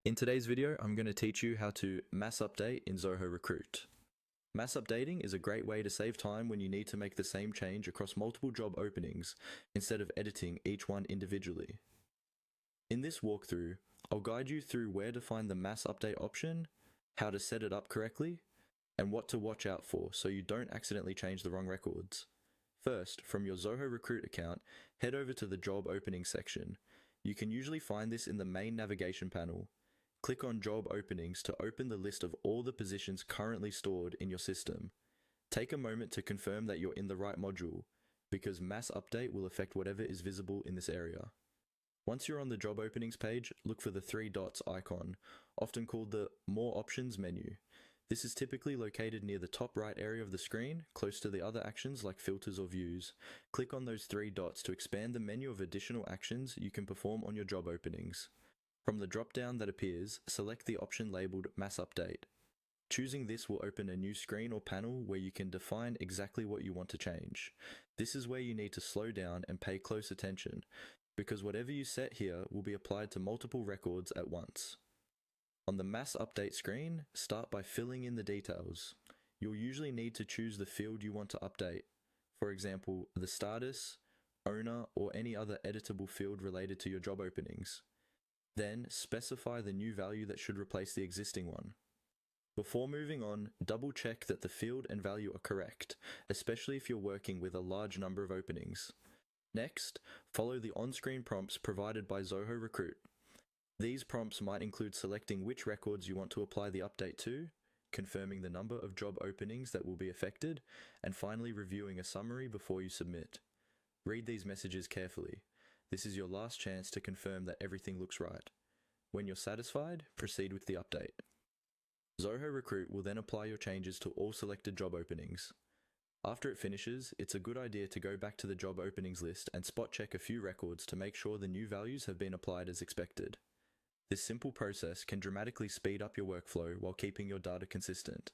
In today's video, I'm going to teach you how to mass update in Zoho Recruit. Mass updating is a great way to save time when you need to make the same change across multiple job openings instead of editing each one individually. In this walkthrough, I'll guide you through where to find the mass update option, how to set it up correctly, and what to watch out for so you don't accidentally change the wrong records. First, from your Zoho Recruit account, head over to the job openings section. You can usually find this in the main navigation panel. Click on Job Openings to open the list of all the positions currently stored in your system. Take a moment to confirm that you're in the right module, because Mass Update will affect whatever is visible in this area. Once you're on the Job Openings page, look for the three dots icon, often called the More Options menu. This is typically located near the top right area of the screen, close to the other actions like filters or views. Click on those three dots to expand the menu of additional actions you can perform on your job openings. From the drop-down that appears, select the option labeled Mass Update. Choosing this will open a new screen or panel where you can define exactly what you want to change. This is where you need to slow down and pay close attention, because whatever you set here will be applied to multiple records at once. On the Mass Update screen, start by filling in the details. You'll usually need to choose the field you want to update. For example, the status, owner, or any other editable field related to your job openings. Then, specify the new value that should replace the existing one. Before moving on, double check that the field and value are correct, especially if you're working with a large number of openings. Next, follow the on-screen prompts provided by Zoho Recruit. These prompts might include selecting which records you want to apply the update to, confirming the number of job openings that will be affected, and finally reviewing a summary before you submit. Read these messages carefully. This is your last chance to confirm that everything looks right. When you're satisfied, proceed with the update. Zoho Recruit will then apply your changes to all selected job openings. After it finishes, it's a good idea to go back to the job openings list and spot check a few records to make sure the new values have been applied as expected. This simple process can dramatically speed up your workflow while keeping your data consistent.